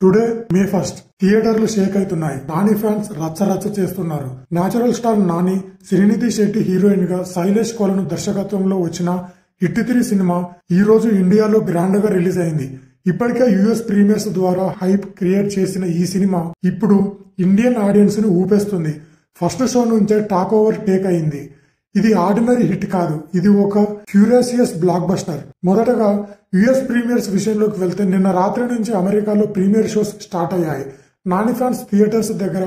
Today మే 1 థియేటర్లు షేక్ అవుతున్నాయి. Nani fans రచ్చ చేస్తున్నారు. Natural star Nani, Srinidhi Shetty heroine గా శైలేష్ కోలను దర్శకత్వంలో వచ్చిన హిట్ 3 సినిమా ఈ రోజు ఇండియాలో గ్రాండ్ గా రిలీజ్ అయింది. ఇప్పటికే యుఎస్ ప్రీమియర్స్ ద్వారా హైప్ క్రియేట్ చేసిన ఈ సినిమా ఇప్పుడు ఇండియన్ ఆడియన్స్ ని ఊపేస్తుంది. ఫస్ట్ షో నుంచే టాక్ ఓవర్ టేక్ అయింది. ఇది ఆర్డినరీ హిట్ కాదు, ఇది ఒక క్యూరియాసియస్ బ్లాక్ బస్టర్. మొదటగా యుఎస్ ప్రీమియర్స్ విషయంలోకి వెళ్తే నిన్న రాత్రి నుంచి అమెరికాలో ప్రీమియర్ షోస్ స్టార్ట్ అయ్యాయి. నాని ఫ్యాన్స్ థియేటర్స్ దగ్గర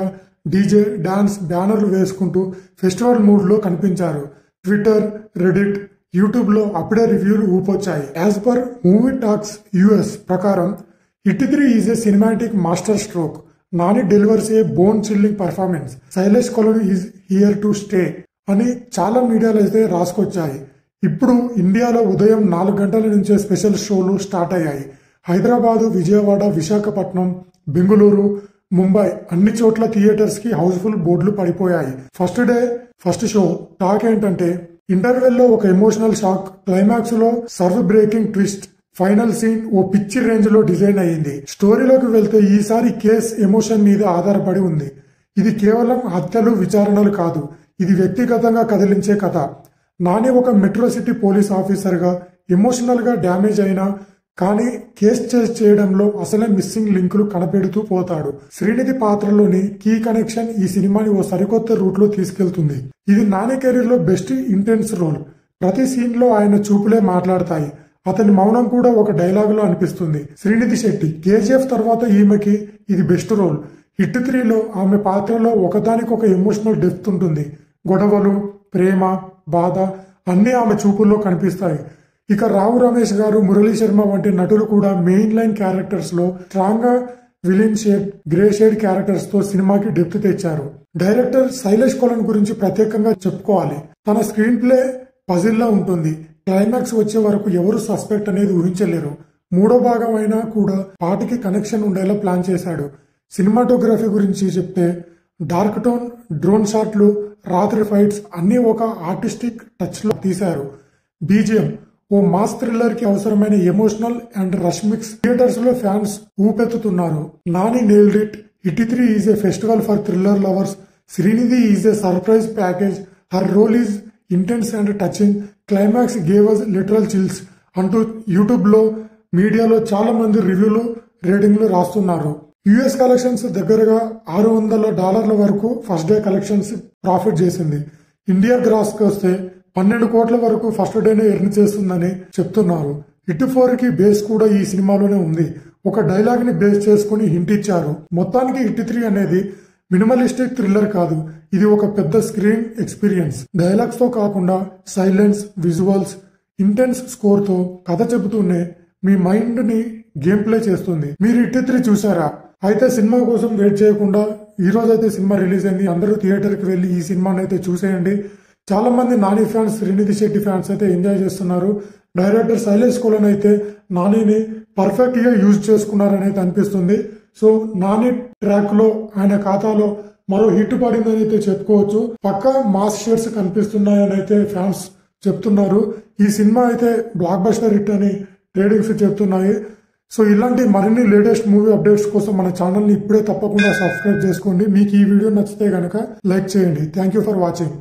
డీజే, డాన్స్, బ్యానర్లు వేసుకుంటూ ఫెస్టివల్ మూడ్ లో కనిపించారు. ట్విట్టర్, రెడిట్, యూట్యూబ్ లో అప్పుడే రివ్యూలు ఊపొచ్చాయి. As per movie talks US ప్రకారం hit 3 is a cinematic master stroke. Nani delivers a bone chilling performance. Sailesh Kolanu is here to stay అని చాలా మీడియాలో అయితే రాసుకొచ్చాయి. ఇప్పుడు ఇండియాలో ఉదయం 4 గంటల నుంచే స్పెషల్ షోలు స్టార్ట్ అయ్యాయి. హైదరాబాదు, విజయవాడ, విశాఖపట్నం, బెంగళూరు, ముంబై అన్ని చోట్ల థియేటర్స్ కి హౌస్ఫుల్ బోర్డులు పడిపోయాయి. First day first show talk ఏంటంటే ఇంటర్వెల్ లో ఒక ఎమోషనల్ షాక్, క్లైమాక్స్ లో సర్వ్ బ్రేకింగ్ ట్విస్ట్, ఫైనల్ సీన్ ఓ పిచ్చి రేంజ్ లో డిజైన్ అయ్యింది. స్టోరీలోకి వెళ్తే ఈసారి కేస్ ఎమోషన్ మీద ఆధారపడి ఉంది. ఇది కేవలం హత్యలు, విచారణలు కాదు, ఇది వ్యక్తిగతంగా కదిలించే కథ. నాని ఒక మెట్రో సిటీ పోలీస్ ఆఫీసర్ గా ఎమోషనల్ గా డ్యామేజ్ అయినా కానీ కేస్ చేజ్ చేయడంలో అసలే మిస్సింగ్ లింకులు కనపెడుతూ పోతాడు. శ్రీనిధి పాత్రలోని కీ కనెక్షన్ ఈ సినిమాని ఓ సరికొత్త రూట్ లో తీసుకెళ్తుంది. ఇది నాని కెరీర్ లో బెస్ట్ ఇంటెన్స్ రోల్. ప్రతి సీన్ లో ఆయన చూపులే మాట్లాడతాయి. అతని మౌనం కూడా ఒక డైలాగ్ లో అనిపిస్తుంది. శ్రీనిధి శెట్టి కేజీఎఫ్ తర్వాత ఈమెకి ఇది బెస్ట్ రోల్. హిట్ 3లో ఆమె పాత్రలో ఒకదానికొక ఎమోషనల్ డెప్త్ ఉంటుంది. గొడవలు, ప్రేమ, బాధ అన్నీ ఆమె చూపుల్లో కనిపిస్తాయి. ఇక రావు రమేష్ గారు, మురళీ శర్మ వంటి నటులు కూడా మెయిన్ లైన్ క్యారెక్టర్స్ లో స్ట్రాంగ్ గా విలిన్ షేడ్, గ్రే షేడ్ క్యారెక్టర్స్ తో సినిమాకి డెప్త్ తెచ్చారు. డైరెక్టర్ శైలేష్ కోలన్ గురించి ప్రత్యేకంగా చెప్పుకోవాలి. తన స్క్రీన్ ప్లే పజిల్ లా ఉంటుంది. క్లైమాక్స్ వచ్చే వరకు ఎవరు సస్పెక్ట్ అనేది ఊహించలేరు. 3వ భాగం అయినా కూడా పాటికి కనెక్షన్ ఉండేలా ప్లాన్ చేశాడు. సినిమాటోగ్రఫీ గురించి చెప్తే డార్క్ టోన్, డ్రోన్ షాట్లు, రాత్రి ఫైట్స్ అన్ని ఒక ఆర్టిస్టిక్ టచ్ లో తీశారు. బీజిఎం ఓ మాస్ థ్రిల్లర్ కి అవసరమైన emotional and rush mix. Theatres లో ఫ్యాన్స్ ఊపెత్తుతున్నారు. Nani nailed it. Hit 3 is a festival for thriller lovers. Srinidhi is a surprise package. Her role is intense and touching. Climax gave us literal chills అంటూ YouTube లో, మీడియాలో చాలా మంది రివ్యూలు, రేటింగ్లు రాస్తున్నారు. యుఎస్ కలెక్షన్స్ దగ్గరగా $600 వరకు ఫస్ట్ డే కలెక్షన్స్ ప్రాఫిట్ చేసింది. ఇండియా గ్రాస్ కి వస్తే 12 కోట్ల వరకు ఫస్ట్ డేనే ఎర్న్ చేస్తుందని చెప్తున్నారు. హిట్ 4 కి బేస్ కూడా ఈ సినిమాలోనే ఉంది. ఒక డైలాగ్ ని బేస్ చేసుకుని హింట్ ఇచ్చారు. మొత్తానికి హిట్ 3 అనేది మినిమలిస్టిక్ థ్రిల్లర్ కాదు, ఇది ఒక పెద్ద స్క్రీన్ ఎక్స్పీరియన్స్. డైలాగ్స్ తో కాకుండా సైలెన్స్, విజువల్స్, ఇంటెన్స్ స్కోర్ తో కథ చెబుతూనే మీ మైండ్ ని గేమ్ ప్లే చేస్తుంది. మీరు హిట్ 3 చూసారా? అయితే సినిమా కోసం వెయిట్ చేయకుండా ఈ రోజు అయితే సినిమా రిలీజ్ అయింది. అందరూ థియేటర్ కి వెళ్లి ఈ సినిమాని అయితే చూసేయండి. చాలా మంది నాని ఫ్యాన్స్, శ్రీనిధి శెట్టి ఫ్యాన్స్ అయితే ఎంజాయ్ చేస్తున్నారు. డైరెక్టర్ శైలేష్ కోలన్ అయితే నానిని పర్ఫెక్ట్ గా యూజ్ చేసుకున్నారని అయితే అనిపిస్తుంది. సో నాని ట్రాక్ లో, ఆయన ఖాతాలో మరో హిట్ పడిందని అయితే చెప్పుకోవచ్చు. పక్కా మాస్ షేర్స్ కనిపిస్తున్నాయని అయితే ఫ్యాన్స్ చెప్తున్నారు. ఈ సినిమా అయితే బ్లాక్ బస్టర్ హిట్ అని ట్రేడింగ్స్ చెప్తున్నాయి. సో ఇలాంటి మరిన్ని లేటెస్ట్ మూవీ అప్డేట్స్ కోసం మన ఛానల్ ని ఇప్పుడే తప్పకుండా సబ్స్క్రైబ్ చేసుకోండి. మీకు ఈ వీడియో నచ్చితే గనక లైక్ చేయండి. Thank you for watching.